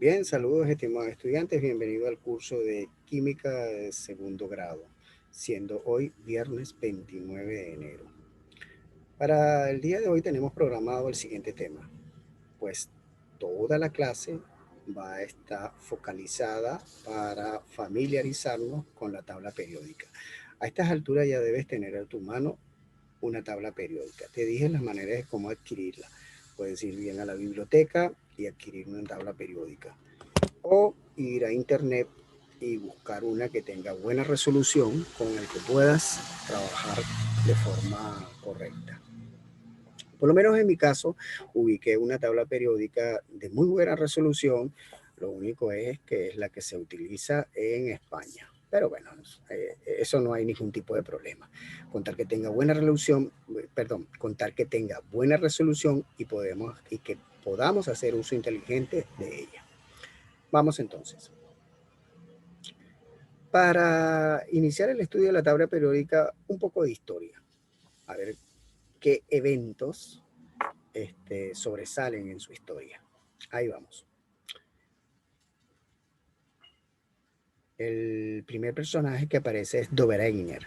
Bien, saludos estimados estudiantes, bienvenido al curso de Química de segundo grado, siendo hoy viernes 29 de enero. Para el día de hoy tenemos programado el siguiente tema, pues toda la clase va a estar focalizada para familiarizarnos con la tabla periódica. A estas alturas ya debes tener a tu mano una tabla periódica. Te dije las maneras de cómo adquirirla. Puedes ir bien a la biblioteca y adquirir una tabla periódica, o ir a internet y buscar una que tenga buena resolución con el que puedas trabajar de forma correcta. Por lo menos en mi caso, ubiqué una tabla periódica de muy buena resolución. Lo único es que es la que se utiliza en España. Pero bueno, eso no hay ningún tipo de problema. Contar que tenga buena resolución, contar que tenga buena resolución y que podamos hacer uso inteligente de ella. Vamos entonces. Para iniciar el estudio de la tabla periódica, un poco de historia. A ver qué eventos sobresalen en su historia. Ahí vamos. El primer personaje que aparece es Dobereiner,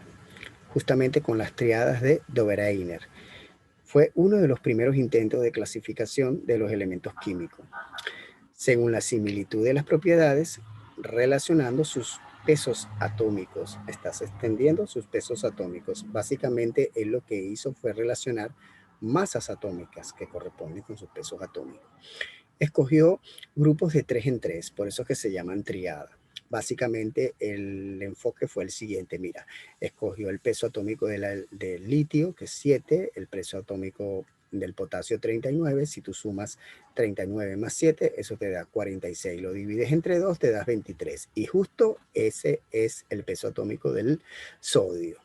justamente con las triadas de Dobereiner. Fue uno de los primeros intentos de clasificación de los elementos químicos, según la similitud de las propiedades, relacionando sus pesos atómicos. Estás extendiendo sus pesos atómicos. Básicamente, él lo que hizo fue relacionar masas atómicas que corresponden con sus pesos atómicos. Escogió grupos de 3 en 3, por eso es que se llaman triada. Básicamente el enfoque fue el siguiente, mira, escogió el peso atómico del litio, que es 7, el peso atómico del potasio 39, si tú sumas 39 más 7, eso te da 46, lo divides entre 2, te das 23, y justo ese es el peso atómico del sodio.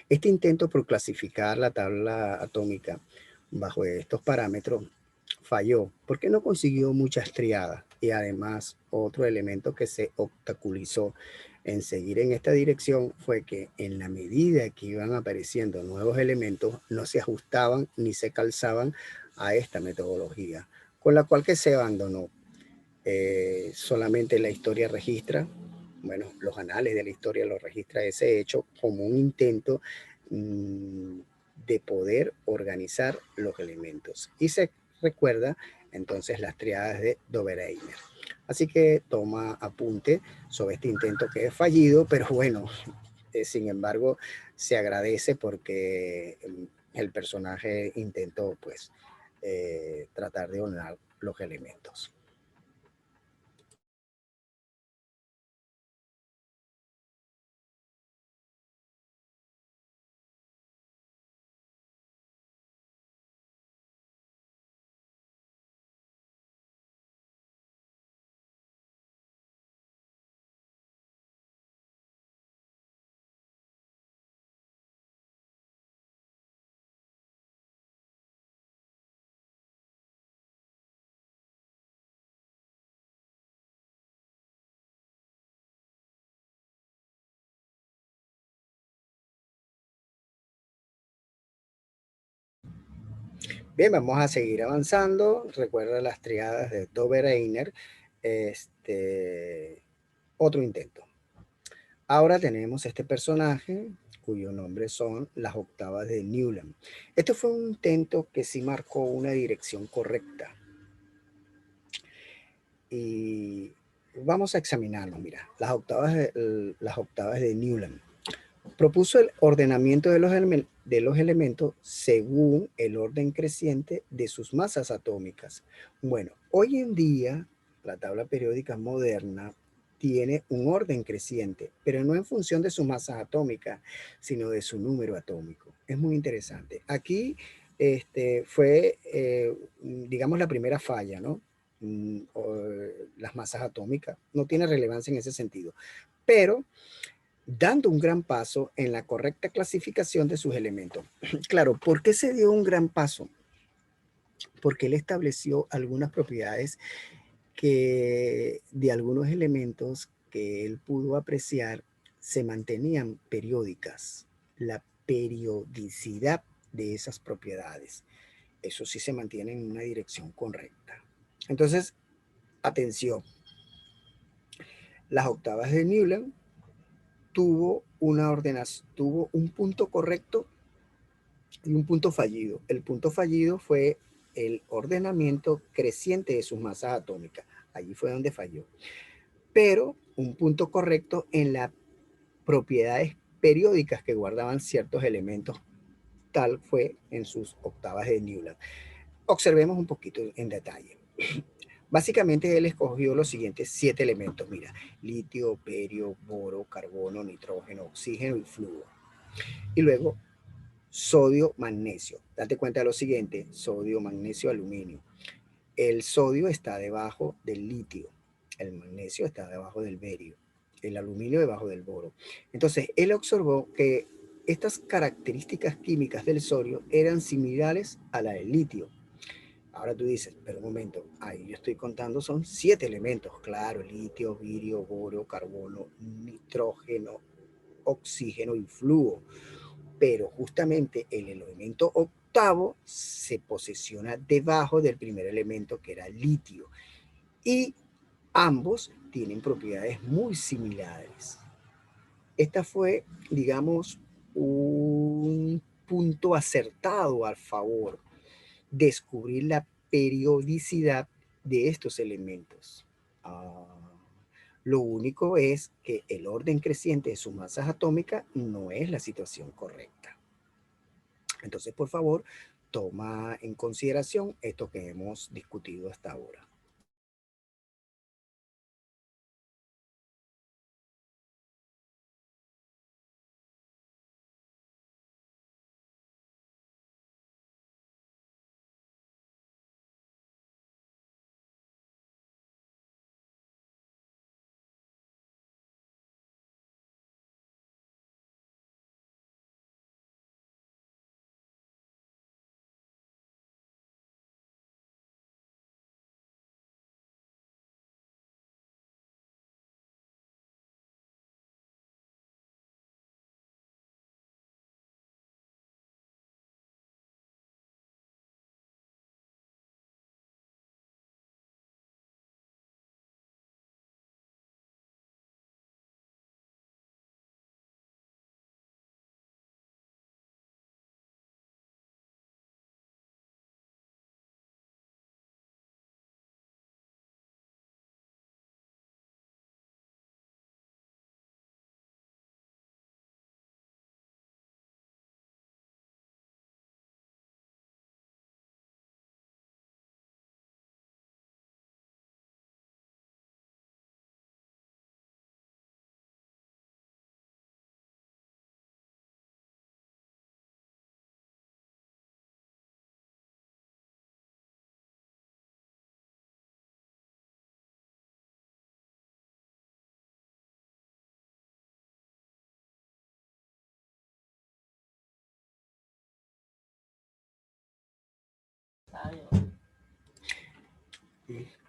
Este intento por clasificar la tabla atómica bajo estos parámetros falló porque no consiguió muchas triadas, y además otro elemento que se obstaculizó en seguir en esta dirección fue que en la medida que iban apareciendo nuevos elementos no se ajustaban ni se calzaban a esta metodología, con la cual que se abandonó. Solamente la historia registra, bueno, los anales de la historia lo registra ese hecho como un intento de poder organizar los elementos. Y se recuerda entonces las triadas de Dobereiner. Así que toma apunte sobre este intento que es fallido, pero bueno, sin embargo, se agradece porque el personaje intentó pues tratar de ordenar los elementos. Bien, vamos a seguir avanzando. Recuerda las triadas de Dobereiner. Otro intento. Ahora tenemos este personaje cuyo nombre son las octavas de Newland. Este fue un intento que sí marcó una dirección correcta. Y vamos a examinarlo. Mira, las octavas de Newland. Propuso el ordenamiento de los elementos según el orden creciente de sus masas atómicas. Bueno, hoy en día la tabla periódica moderna tiene un orden creciente, pero no en función de sus masas atómicas, sino de su número atómico. Es muy interesante. Aquí fue, digamos, la primera falla, ¿no? Las masas atómicas. No tiene relevancia en ese sentido. Pero dando un gran paso en la correcta clasificación de sus elementos. Claro, ¿por qué se dio un gran paso? Porque él estableció algunas propiedades que de algunos elementos que él pudo apreciar se mantenían periódicas. La periodicidad de esas propiedades, eso sí se mantiene en una dirección correcta. Entonces, Atención, las octavas de Newland tuvo un punto correcto y un punto fallido. El punto fallido fue el ordenamiento creciente de sus masas atómicas. Allí fue donde falló. Pero un punto correcto en las propiedades periódicas que guardaban ciertos elementos, tal fue en sus octavas de Newland. Observemos un poquito en detalle. Básicamente él escogió los siguientes 7 elementos, mira, litio, berio, boro, carbono, nitrógeno, oxígeno y flúor. Y luego sodio, magnesio. Date cuenta de lo siguiente, sodio, magnesio, aluminio. El sodio está debajo del litio, el magnesio está debajo del berio, el aluminio debajo del boro. Entonces, él observó que estas características químicas del sodio eran similares a la del litio. Ahora tú dices, pero un momento, ahí yo estoy contando, son 7 elementos, claro, litio, virio, boro, carbono, nitrógeno, oxígeno y flúor. Pero justamente el elemento octavo se posiciona debajo del primer elemento que era litio. Y ambos tienen propiedades muy similares. Esta fue, digamos, un punto acertado al favor, descubrir la periodicidad de estos elementos. Lo único es que el orden creciente de sus masas atómicas no es la situación correcta. Entonces, por favor, toma en consideración esto que hemos discutido hasta ahora.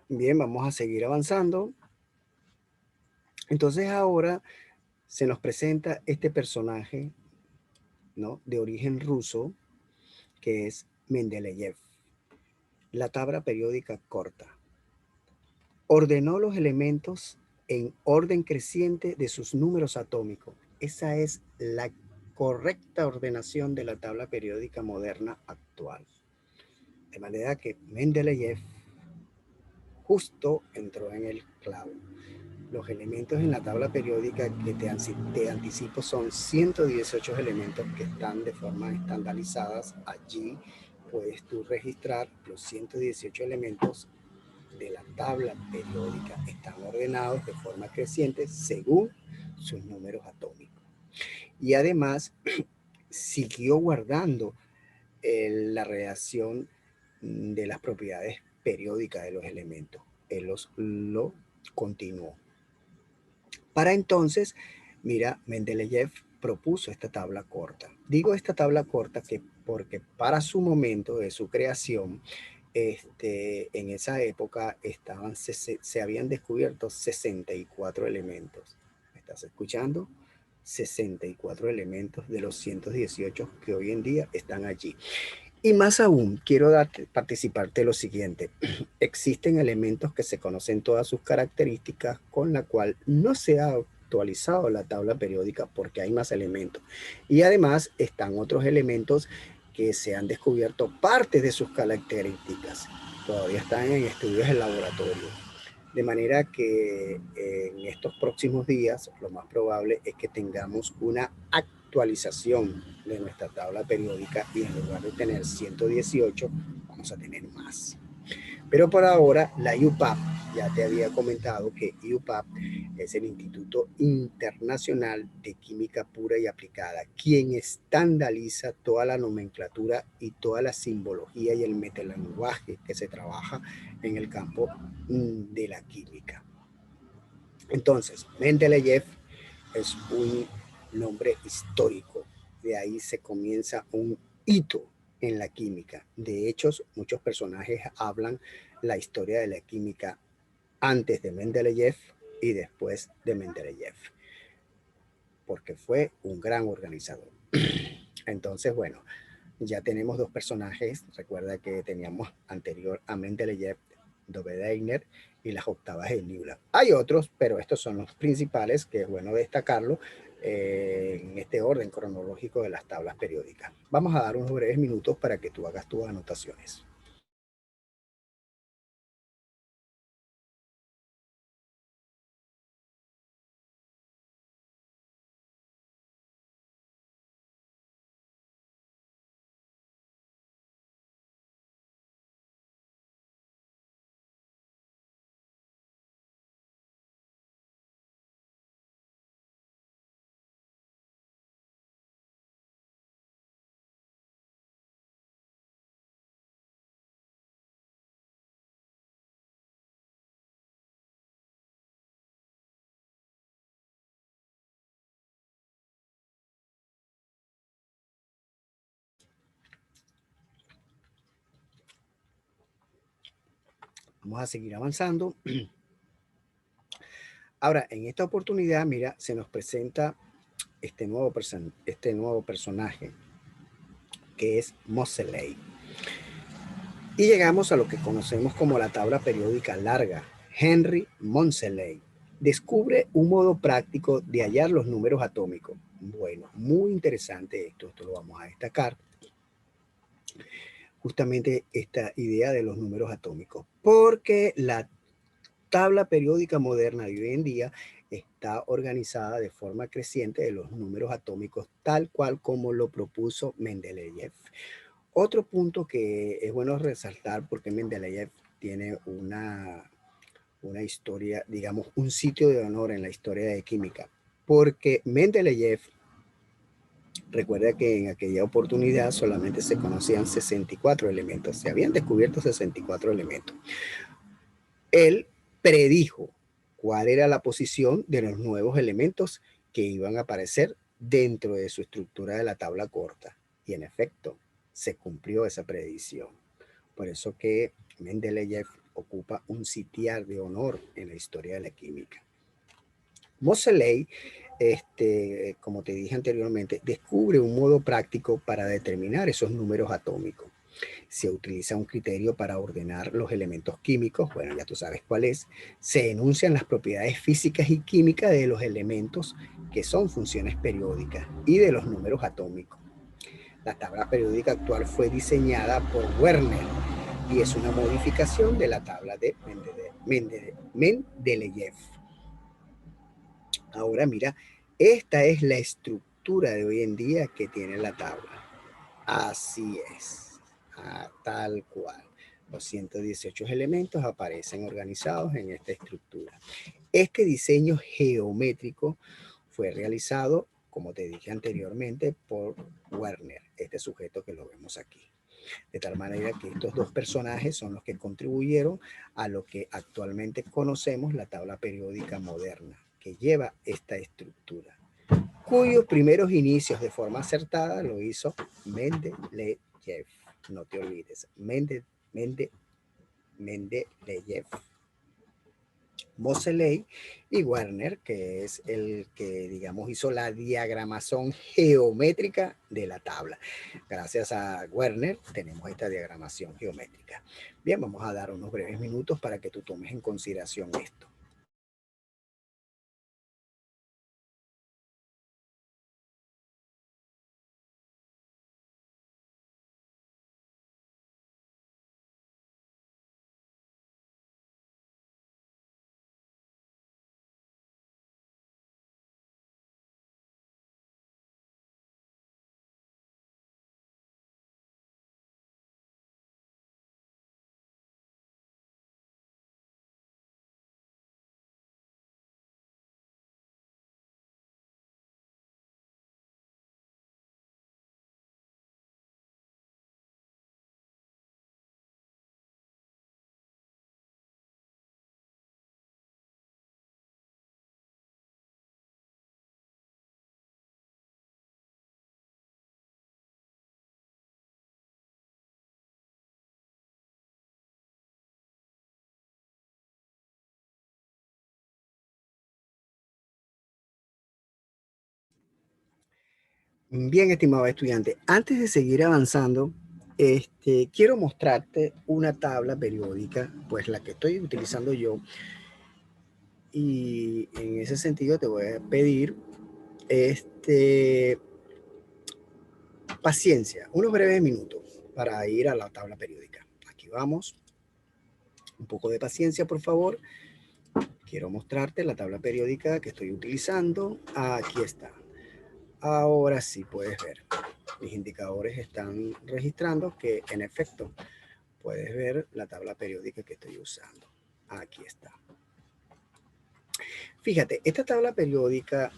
Bien, vamos a seguir avanzando. Entonces ahora se nos presenta este personaje, ¿no?, de origen ruso, que es Mendeleev. La tabla periódica corta. Ordenó los elementos en orden creciente de sus números atómicos. Esa es la correcta ordenación de la tabla periódica moderna actual. De manera que Mendeleev justo entró en el clavo. Los elementos en la tabla periódica que te anticipo son 118 elementos que están de forma estandarizadas. Allí puedes tú registrar los 118 elementos de la tabla periódica. Están ordenados de forma creciente según sus números atómicos. Y además siguió guardando la relación de las propiedades periódicas de los elementos. Él lo continuó. Para entonces, mira, Mendeleev propuso esta tabla corta. Digo esta tabla corta porque para su momento de su creación, en esa época se habían descubierto 64 elementos. ¿Me estás escuchando? 64 elementos de los 118 que hoy en día están allí. Y más aún, quiero participarte lo siguiente. Existen elementos que se conocen todas sus características, con la cual no se ha actualizado la tabla periódica porque hay más elementos. Y además están otros elementos que se han descubierto partes de sus características. Todavía están en estudios en laboratorio. De manera que en estos próximos días lo más probable es que tengamos una actualización de nuestra tabla periódica y en lugar de tener 118 vamos a tener más. Pero por ahora la IUPAP, ya te había comentado que IUPAP es el Instituto Internacional de Química Pura y Aplicada, quien estandariza toda la nomenclatura y toda la simbología y el metalenguaje que se trabaja en el campo de la química. Entonces, Mendeleev es un nombre histórico. De ahí se comienza un hito en la química. De hecho, muchos personajes hablan la historia de la química antes de Mendeleev y después de Mendeleev, porque fue un gran organizador. Entonces, bueno, ya tenemos dos personajes. Recuerda que teníamos anterior a Mendeleev, Dobereiner y las octavas de Newland. Hay otros, pero estos son los principales, que es bueno destacarlo en este orden cronológico de las tablas periódicas. Vamos a dar unos breves minutos para que tú hagas tus anotaciones. Vamos a seguir avanzando. Ahora, en esta oportunidad, mira, se nos presenta este nuevo personaje, que es Moseley. Y llegamos a lo que conocemos como la tabla periódica larga. Henry Moseley descubre un modo práctico de hallar los números atómicos. Bueno, muy interesante esto lo vamos a destacar. Justamente esta idea de los números atómicos, porque la tabla periódica moderna de hoy en día está organizada de forma creciente de los números atómicos, tal cual como lo propuso Mendeleev. Otro punto que es bueno resaltar, porque Mendeleev tiene una historia, digamos, un sitio de honor en la historia de química, porque Mendeleev, recuerda que en aquella oportunidad solamente se conocían 64 elementos, se habían descubierto 64 elementos. Él predijo cuál era la posición de los nuevos elementos que iban a aparecer dentro de su estructura de la tabla corta. Y en efecto, se cumplió esa predicción. Por eso que Mendeleev ocupa un sitial de honor en la historia de la química. Moseley, como te dije anteriormente, descubre un modo práctico para determinar esos números atómicos. Se utiliza un criterio para ordenar los elementos químicos, bueno, ya tú sabes cuál es. Se enuncian las propiedades físicas y químicas de los elementos que son funciones periódicas y de los números atómicos. La tabla periódica actual fue diseñada por Werner y es una modificación de la tabla de Mendeleev. Ahora mira, esta es la estructura de hoy en día que tiene la tabla. Así es, tal cual. Los 118 elementos aparecen organizados en esta estructura. Este diseño geométrico fue realizado, como te dije anteriormente, por Werner, este sujeto que lo vemos aquí. De tal manera que estos dos personajes son los que contribuyeron a lo que actualmente conocemos la tabla periódica moderna, que lleva esta estructura, cuyos primeros inicios de forma acertada lo hizo Mendeleev. No te olvides, Mendeleev. Moseley y Werner, que es el que, digamos, hizo la diagramación geométrica de la tabla. Gracias a Werner tenemos esta diagramación geométrica. Bien, vamos a dar unos breves minutos para que tú tomes en consideración esto. Bien, estimado estudiante, antes de seguir avanzando, quiero mostrarte una tabla periódica, pues la que estoy utilizando yo, y en ese sentido te voy a pedir paciencia, unos breves minutos para ir a la tabla periódica. Aquí vamos, un poco de paciencia, por favor. Quiero mostrarte la tabla periódica que estoy utilizando. Aquí está. Ahora sí puedes ver. Mis indicadores están registrando que, en efecto, puedes ver la tabla periódica que estoy usando. Aquí está. Fíjate, esta tabla periódica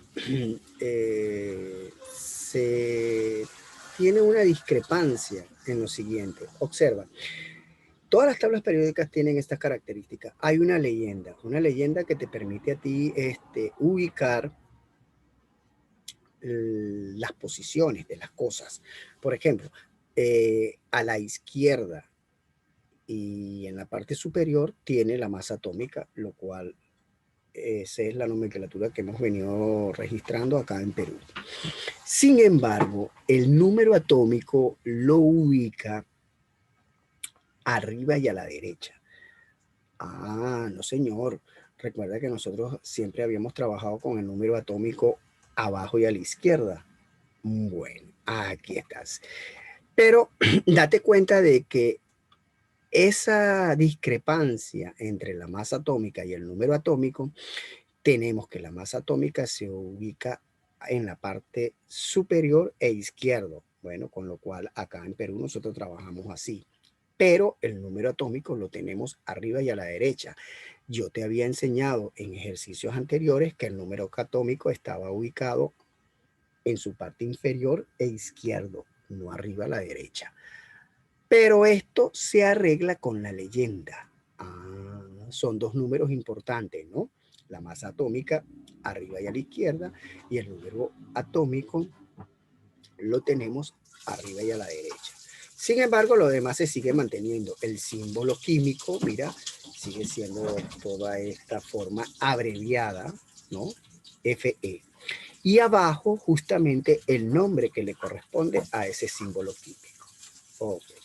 tiene una discrepancia en lo siguiente. Observa, todas las tablas periódicas tienen estas características. Hay una leyenda que te permite a ti ubicar las posiciones de las cosas. Por ejemplo, a la izquierda y en la parte superior tiene la masa atómica, lo cual esa es la nomenclatura que hemos venido registrando acá en Perú. Sin embargo, el número atómico lo ubica arriba y a la derecha. Ah, no señor. Recuerda que nosotros siempre habíamos trabajado con el número atómico abajo y a la izquierda. Bueno, aquí estás. Pero date cuenta de que esa discrepancia entre la masa atómica y el número atómico, tenemos que la masa atómica se ubica en la parte superior e izquierdo. Bueno, con lo cual acá en Perú nosotros trabajamos así. Pero el número atómico lo tenemos arriba y a la derecha. Yo te había enseñado en ejercicios anteriores que el número atómico estaba ubicado en su parte inferior e izquierdo, no arriba a la derecha. Pero esto se arregla con la leyenda. Ah, son dos números importantes, ¿no? La masa atómica arriba y a la izquierda y el número atómico lo tenemos arriba y a la derecha. Sin embargo, lo demás se sigue manteniendo. El símbolo químico, mira, sigue siendo toda esta forma abreviada, ¿no? Fe. Y abajo, justamente, el nombre que le corresponde a ese símbolo químico. Okay.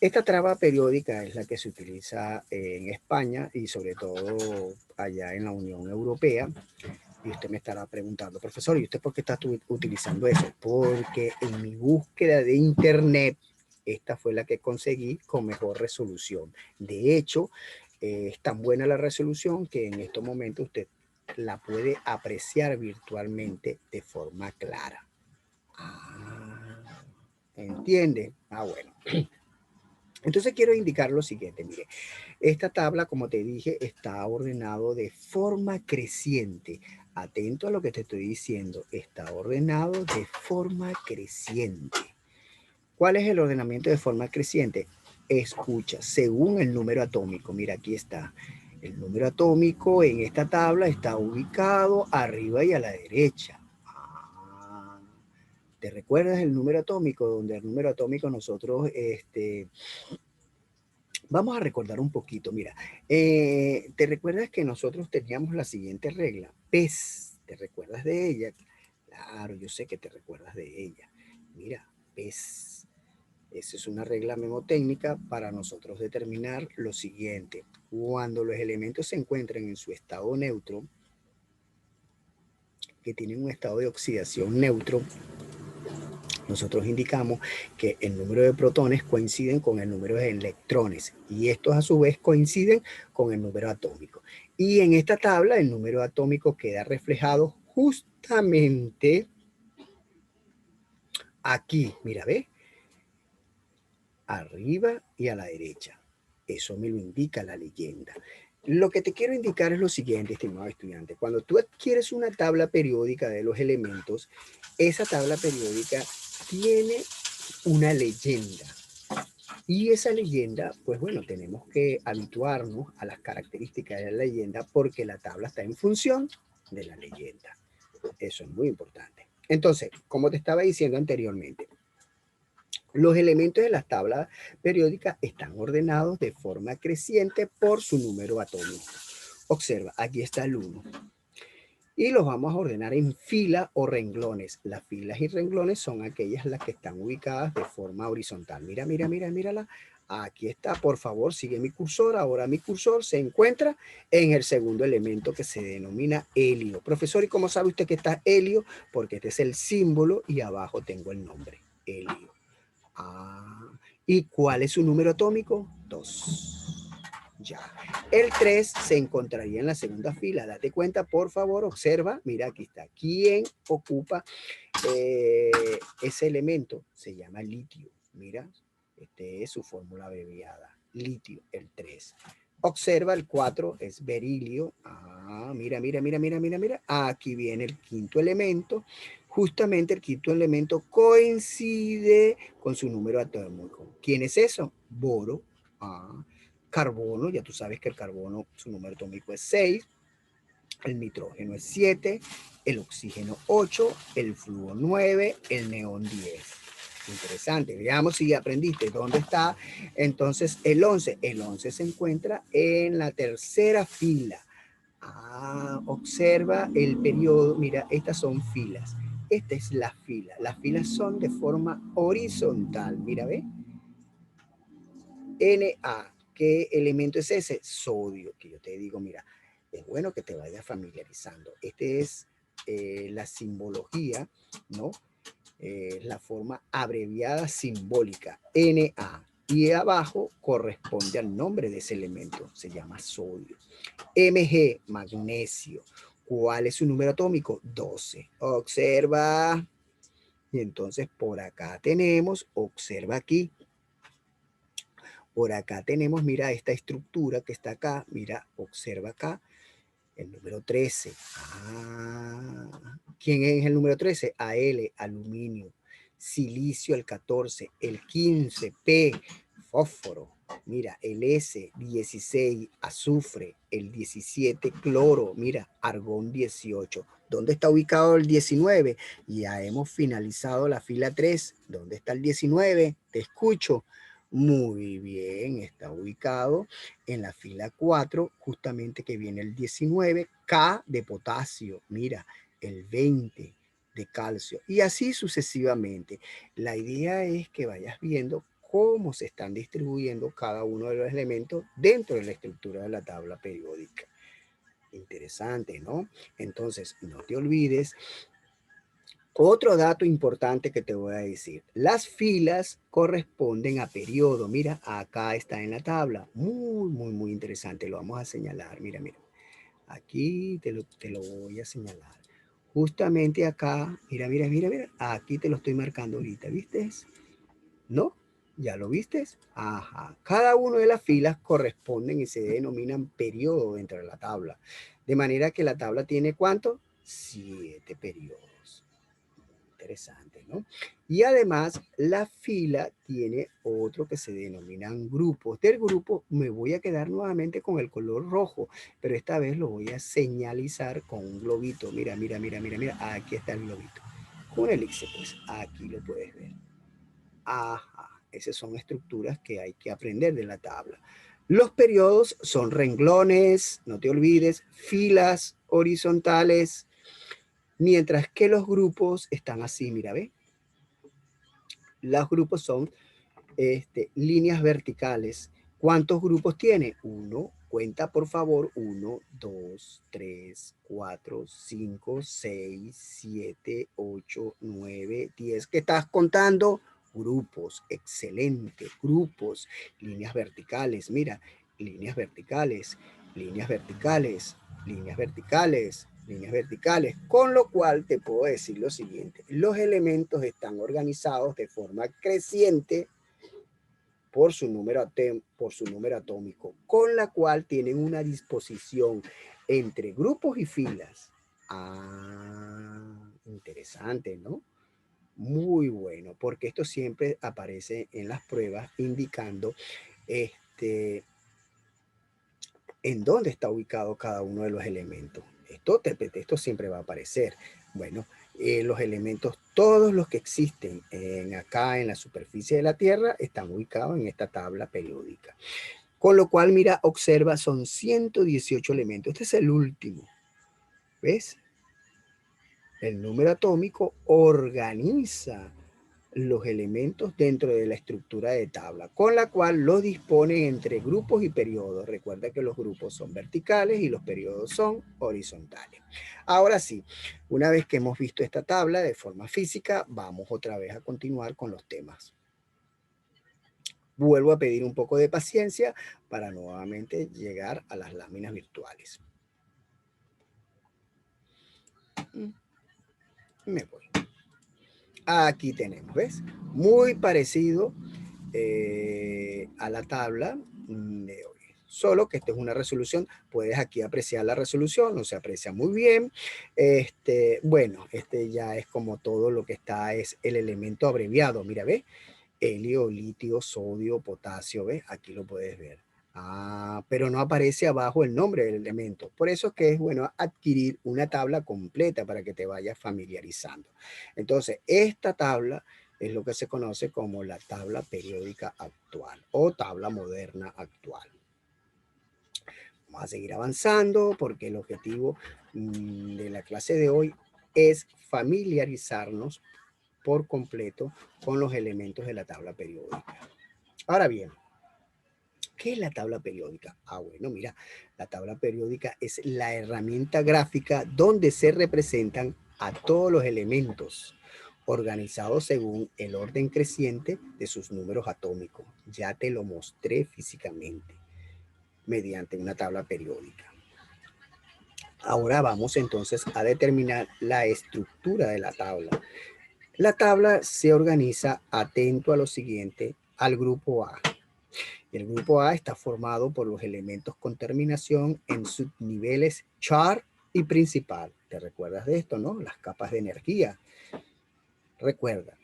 Esta traba periódica es la que se utiliza en España y sobre todo allá en la Unión Europea. Y usted me estará preguntando, profesor, ¿y usted por qué está utilizando eso? Porque en mi búsqueda de internet, esta fue la que conseguí con mejor resolución. De hecho, es tan buena la resolución que en estos momentos usted la puede apreciar virtualmente de forma clara. Ah, ¿entiende? Ah, bueno. Entonces quiero indicar lo siguiente, mire, esta tabla, como te dije, está ordenado de forma creciente. Atento a lo que te estoy diciendo, está ordenado de forma creciente. ¿Cuál es el ordenamiento de forma creciente? Escucha, según el número atómico, mira, aquí está. El número atómico en esta tabla está ubicado arriba y a la derecha. Ah, ¿te recuerdas el número atómico? Donde el número atómico nosotros Vamos a recordar un poquito, mira, ¿te recuerdas que nosotros teníamos la siguiente regla? PES, ¿te recuerdas de ella? Claro, yo sé que te recuerdas de ella. Mira, PES, esa es una regla memotécnica para nosotros determinar lo siguiente. Cuando los elementos se encuentran en su estado neutro, que tienen un estado de oxidación neutro, nosotros indicamos que el número de protones coinciden con el número de electrones y estos a su vez coinciden con el número atómico. Y en esta tabla el número atómico queda reflejado justamente aquí, mira, ¿ves? Arriba y a la derecha. Eso me lo indica la leyenda. Lo que te quiero indicar es lo siguiente, estimado estudiante. Cuando tú adquieres una tabla periódica de los elementos, esa tabla periódica tiene una leyenda. Y esa leyenda, pues bueno, tenemos que habituarnos a las características de la leyenda porque la tabla está en función de la leyenda. Eso es muy importante. Entonces, como te estaba diciendo anteriormente, los elementos de las tablas periódicas están ordenados de forma creciente por su número atómico. Observa, aquí está el 1. Y los vamos a ordenar en fila o renglones. Las filas y renglones son aquellas las que están ubicadas de forma horizontal. Mira, mira, mira, mírala. Aquí está, por favor, sigue mi cursor. Ahora mi cursor se encuentra en el segundo elemento que se denomina helio. Profesor, ¿y cómo sabe usted que está helio? Porque este es el símbolo y abajo tengo el nombre, helio. Ah, ¿y cuál es su número atómico? 2. Ya. El 3 se encontraría en la segunda fila. Date cuenta, por favor, observa. Mira, aquí está. ¿Quién ocupa ese elemento? Se llama litio. Mira, este es su fórmula abreviada. Litio, el 3. Observa, el 4 es berilio. Ah, mira, mira, mira, mira, mira, mira. Aquí viene el quinto elemento. Justamente el quinto elemento coincide con su número atómico. ¿Quién es eso? Boro. Ah, carbono, ya tú sabes que el carbono, su número atómico es 6, el nitrógeno es 7, el oxígeno 8, el flúor 9, el neón 10. Interesante, veamos si aprendiste dónde está entonces el 11. El 11 se encuentra en la tercera fila. Ah, observa el periodo, mira, estas son filas. Esta es la fila. Las filas son de forma horizontal. Mira, ve. Na. ¿Qué elemento es ese? Sodio, que yo te digo, mira, es bueno que te vayas familiarizando. Este es la simbología, ¿no? La forma abreviada simbólica, Na. Y abajo corresponde al nombre de ese elemento, se llama sodio. Mg, magnesio. ¿Cuál es su número atómico? 12. Observa. Y entonces por acá tenemos, observa aquí, por acá tenemos, mira esta estructura que está acá, mira, observa acá, el número 13. Ah, ¿quién es el número 13? Al, aluminio. Silicio, el 14. El 15, P, fósforo. Mira, el S, 16, azufre. El 17, cloro. Mira, argón 18. ¿Dónde está ubicado el 19? Ya hemos finalizado la fila 3. ¿Dónde está el 19? Te escucho. Muy bien, está ubicado en la fila 4, justamente que viene el 19, K de potasio, mira, el 20 de calcio, y así sucesivamente. La idea es que vayas viendo cómo se están distribuyendo cada uno de los elementos dentro de la estructura de la tabla periódica. Interesante, ¿no? Entonces, no te olvides. Otro dato importante que te voy a decir, las filas corresponden a periodo. Mira, acá está en la tabla. Muy, muy, muy interesante. Lo vamos a señalar. Mira, mira. Aquí te lo voy a señalar. Justamente acá, mira, mira, mira, mira. Aquí te lo estoy marcando ahorita, ¿viste? ¿No? ¿Ya lo viste? Ajá. Cada una de las filas corresponden y se denominan periodo dentro de la tabla. De manera que la tabla tiene ¿cuánto? 7 periodos. Interesante, ¿no? Y además la fila tiene otro que se denominan grupos. Del grupo me voy a quedar nuevamente con el color rojo, pero esta vez lo voy a señalizar con un globito. Mira, mira, mira, mira, mira, aquí está el globito. Con un elixir, pues aquí lo puedes ver. Ajá. esas son estructuras que hay que aprender de la tabla. Los periodos son renglones, no te olvides, filas horizontales, mientras que los grupos están así, mira, ¿ve? Los grupos son líneas verticales. ¿Cuántos grupos tiene? Uno. Cuenta, por favor. 1, 2, 3, 4, 5, 6, 7, 8, 9, 10. ¿Qué estás contando? Grupos. Excelente. Grupos. Líneas verticales. Mira, líneas verticales, líneas verticales, líneas verticales, líneas verticales, con lo cual te puedo decir lo siguiente: los elementos están organizados de forma creciente por su número atómico, con la cual tienen una disposición entre grupos y filas. Ah, interesante, ¿no? Muy bueno, porque esto siempre aparece en las pruebas indicando en dónde está ubicado cada uno de los elementos. Esto siempre va a aparecer. Bueno, los elementos, todos los que existen acá en la superficie de la Tierra, están ubicados en esta tabla periódica. Con lo cual, mira, observa, son 118 elementos. Este es el último. ¿Ves? El número atómico organiza los elementos dentro de la estructura de tabla, con la cual lo disponen entre grupos y periodos. Recuerda que los grupos son verticales y los periodos son horizontales. Ahora sí, una vez que hemos visto esta tabla de forma física, vamos otra vez a continuar con los temas. Vuelvo a pedir un poco de paciencia para nuevamente llegar a las láminas virtuales. Me voy. Aquí tenemos, ¿ves? Muy parecido a la tabla de hoy. Solo que esta es una resolución, puedes aquí apreciar la resolución, no se aprecia muy bien. Bueno, ya es como todo lo que está, es el elemento abreviado. Mira, ¿ves? Helio, litio, sodio, potasio, ¿ves? Aquí lo puedes ver. Ah, pero no aparece abajo el nombre del elemento. Por eso es que es bueno adquirir una tabla completa para que te vayas familiarizando. Entonces, esta tabla es lo que se conoce como la tabla periódica actual o tabla moderna actual. Vamos a seguir avanzando porque el objetivo de la clase de hoy es familiarizarnos por completo con los elementos de la tabla periódica. Ahora bien, ¿qué es la tabla periódica? Ah, bueno, mira, la tabla periódica es la herramienta gráfica donde se representan a todos los elementos organizados según el orden creciente de sus números atómicos. Ya te lo mostré físicamente mediante una tabla periódica. Ahora vamos entonces a determinar la estructura de la tabla. La tabla se organiza atento a lo siguiente: al grupo A. El grupo A está formado por los elementos con terminación en subniveles char y principal. ¿Te recuerdas de esto, no? Las capas de energía. Recuerda,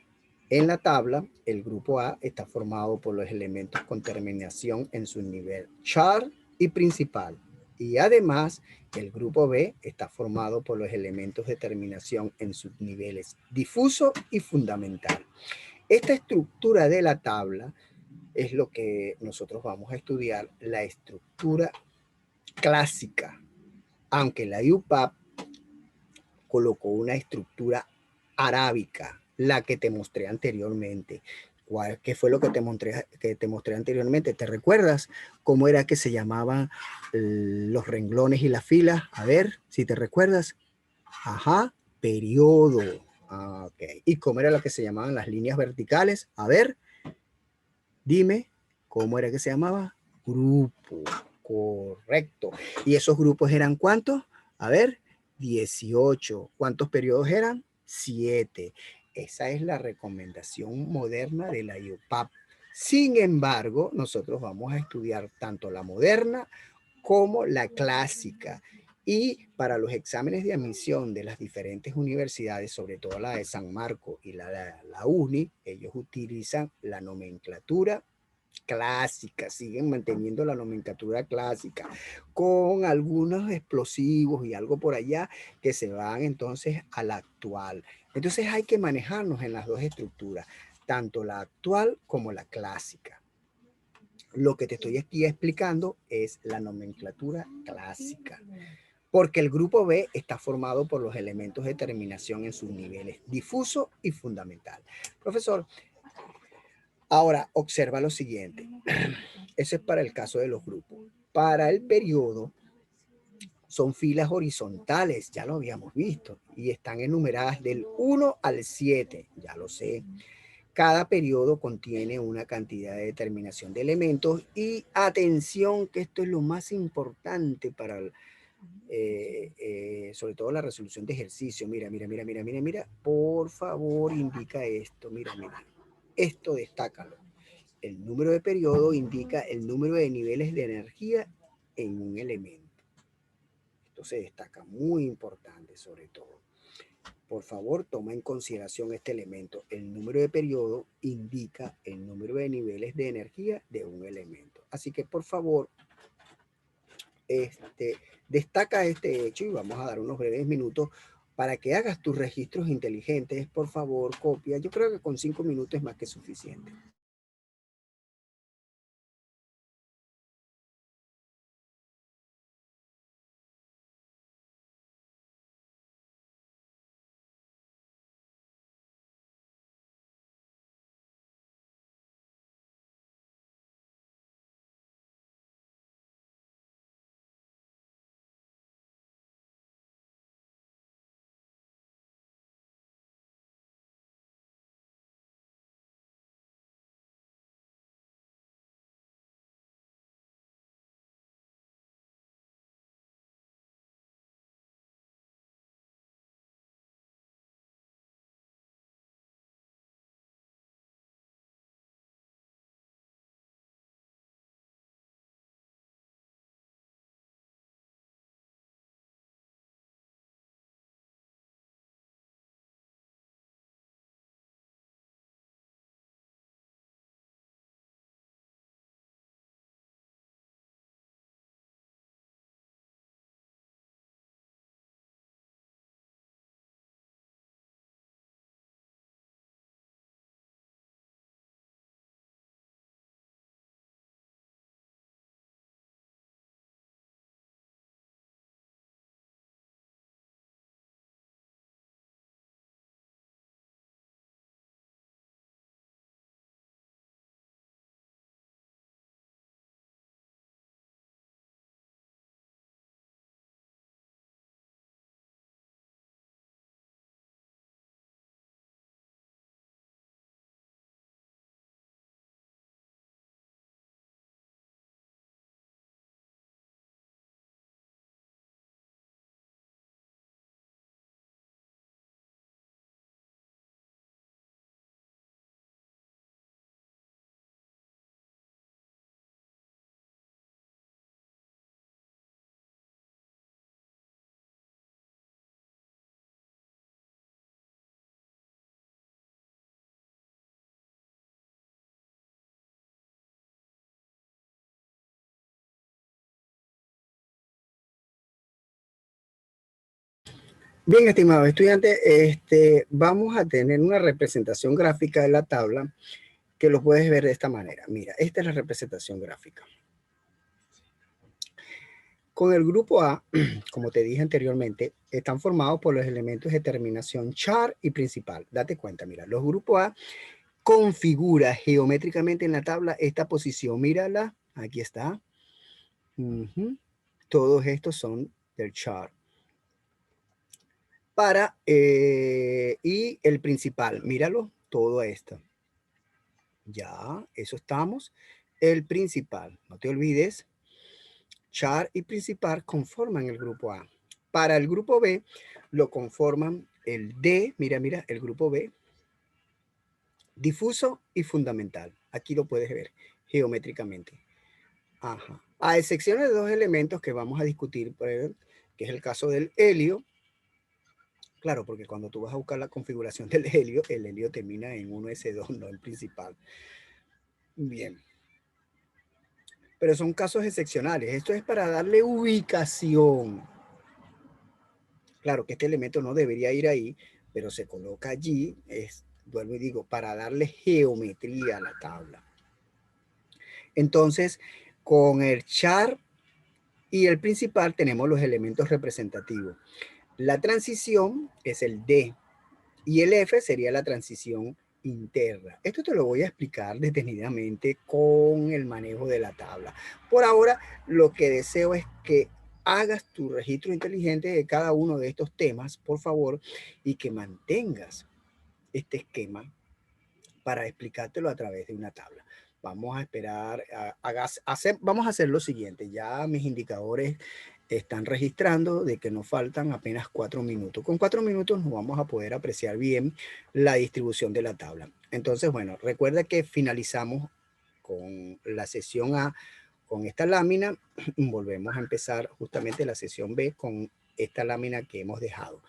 en la tabla, el grupo A está formado por los elementos con terminación en subnivel char y principal. Y además, el grupo B está formado por los elementos de terminación en subniveles difuso y fundamental. Esta estructura de la tabla es lo que nosotros vamos a estudiar, la estructura clásica, aunque la IUPAC colocó una estructura arábica, la que te mostré anteriormente. ¿Qué fue lo que te mostré anteriormente? ¿Te recuerdas cómo era que se llamaban los renglones y las filas? A ver, si te recuerdas. Ajá, periodo. Ah, ok. ¿Y cómo era lo que se llamaban las líneas verticales? A ver, dime, ¿cómo era que se llamaba? Grupo. Correcto. ¿Y esos grupos eran cuántos? A ver, 18. ¿Cuántos periodos eran? 7. Esa es la recomendación moderna de la IUPAC. Sin embargo, nosotros vamos a estudiar tanto la moderna como la clásica. Y para los exámenes de admisión de las diferentes universidades, sobre todo la de San Marcos y la UNI, ellos utilizan la nomenclatura clásica, siguen manteniendo la nomenclatura clásica, con algunos explosivos y algo por allá que se van entonces a la actual. Entonces hay que manejarnos en las dos estructuras. tanto la actual como la clásica. Lo que te estoy aquí explicando es la nomenclatura clásica, porque el grupo B está formado por los elementos de terminación en sus niveles difuso y fundamental. Profesor, ahora observa lo siguiente. Eso es para el caso de los grupos. Para el periodo son filas horizontales, ya lo habíamos visto, y están enumeradas del 1 al 7, ya lo sé. Cada periodo contiene una cantidad de determinación de elementos y atención que esto es lo más importante para sobre todo la resolución de ejercicio. Mira, por favor indica esto, mira, esto destácalo. El número de periodo indica el número de niveles de energía en un elemento. Esto se destaca, muy importante sobre todo. Por favor, toma en consideración este elemento. El número de periodo indica el número de niveles de energía de un elemento. Así que, por favor, destaca este hecho y vamos a dar unos breves minutos para que hagas tus registros inteligentes. Por favor, copia. Yo creo que con 5 minutos es más que suficiente. Bien, estimado estudiante, vamos a tener una representación gráfica de la tabla que lo puedes ver de esta manera. Mira, esta es la representación gráfica. Con el grupo A, como te dije anteriormente, están formados por los elementos de terminación char y principal. Date cuenta, mira, los grupos A configura geométricamente en la tabla esta posición. Mírala, aquí está. Todos estos son del char. Y el principal, míralo, todo esto. Ya, eso estamos. El principal, no te olvides, char y principal conforman el grupo A. Para el grupo B lo conforman el D, mira, el grupo B, difuso y fundamental. Aquí lo puedes ver geométricamente. Ajá. A excepción de dos elementos que vamos a discutir, que es el caso del helio. Claro, porque cuando tú vas a buscar la configuración del helio, el helio termina en 1s2, no el principal. Bien. Pero son casos excepcionales. Esto es para darle ubicación. Claro que este elemento no debería ir ahí, pero se coloca allí. vuelvo y digo, para darle geometría a la tabla. Entonces, con el char y el principal tenemos los elementos representativos. La transición es el D y el F sería la transición interna. Esto te lo voy a explicar detenidamente con el manejo de la tabla. Por ahora, lo que deseo es que hagas tu registro inteligente de cada uno de estos temas, por favor, y que mantengas este esquema para explicártelo a través de una tabla. Vamos a esperar, vamos a hacer lo siguiente. Ya mis indicadores están registrando de que nos faltan apenas 4 minutos. Con 4 minutos nos vamos a poder apreciar bien la distribución de la tabla. Entonces, bueno, recuerda que finalizamos con la sesión A con esta lámina. Volvemos a empezar justamente la sesión B con esta lámina que hemos dejado.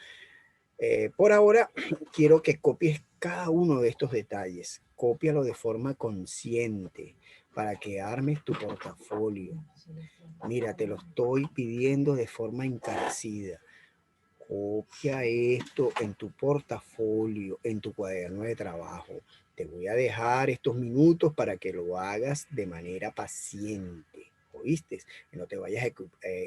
Por ahora, quiero que copies cada uno de estos detalles. Cópialo de forma consciente para que armes tu portafolio. Mira, te lo estoy pidiendo de forma encarecida. Copia esto en tu portafolio, en tu cuaderno de trabajo. Te voy a dejar estos minutos para que lo hagas de manera paciente. ¿Oíste? Que no te vayas a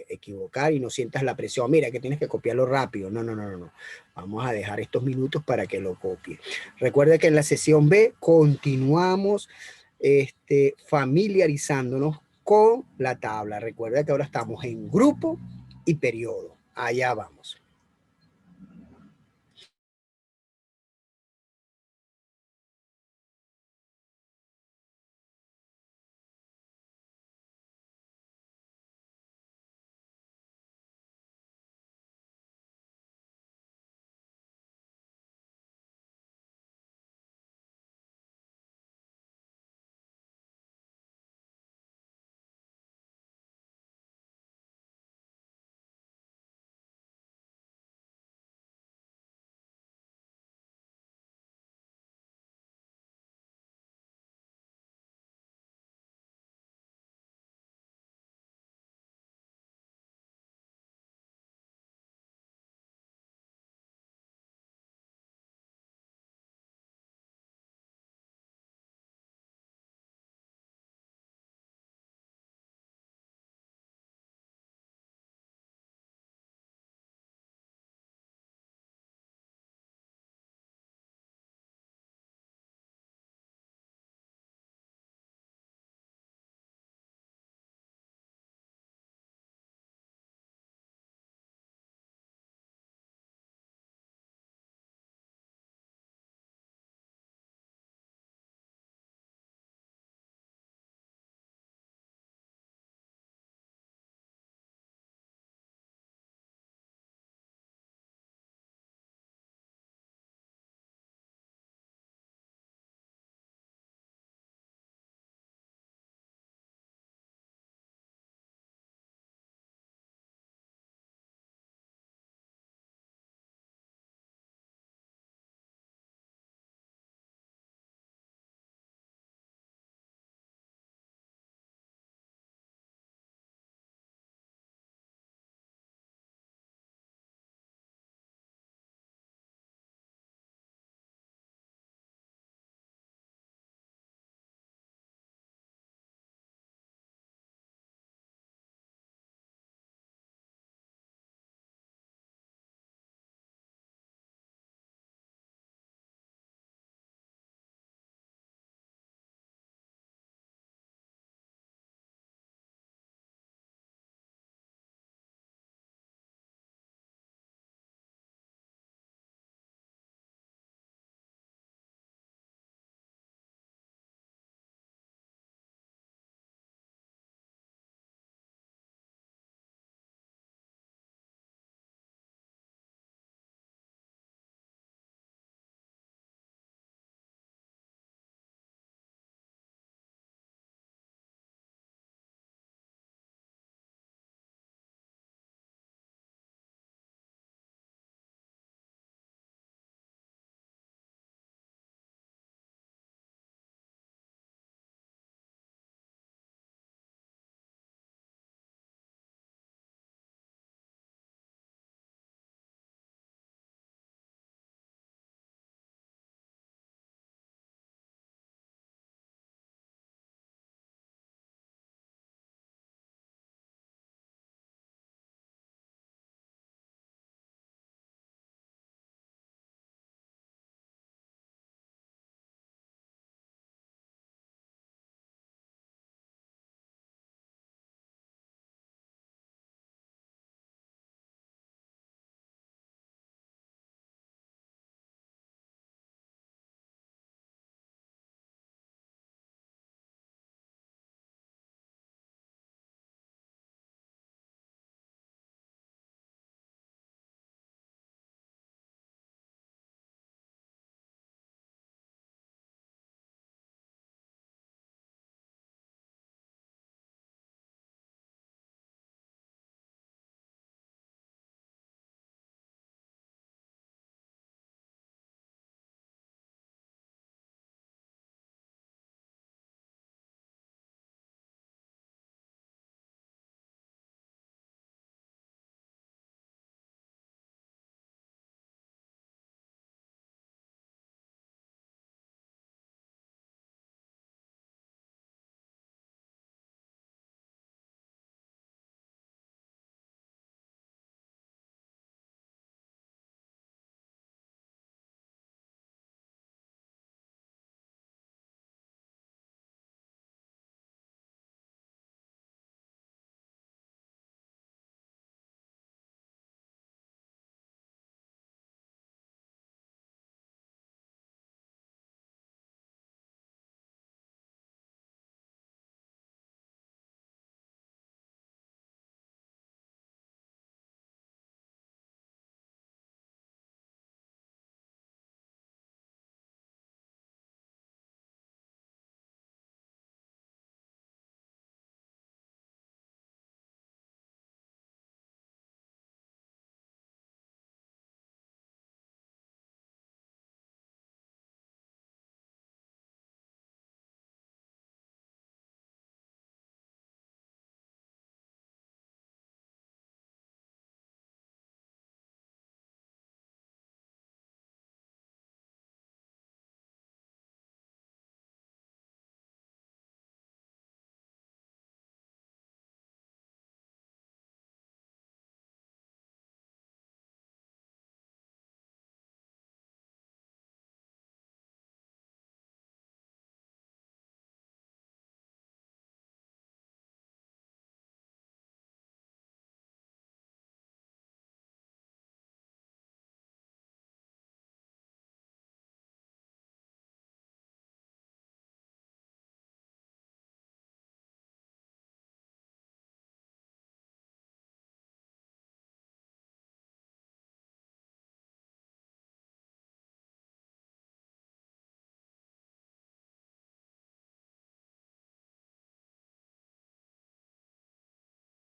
equivocar y no sientas la presión. Mira, que tienes que copiarlo rápido. No, no, no, no, no. Vamos a dejar estos minutos para que lo copies. Recuerda que en la sesión B continuamos familiarizándonos con la tabla. Recuerda que ahora estamos en grupo y periodo. Allá vamos.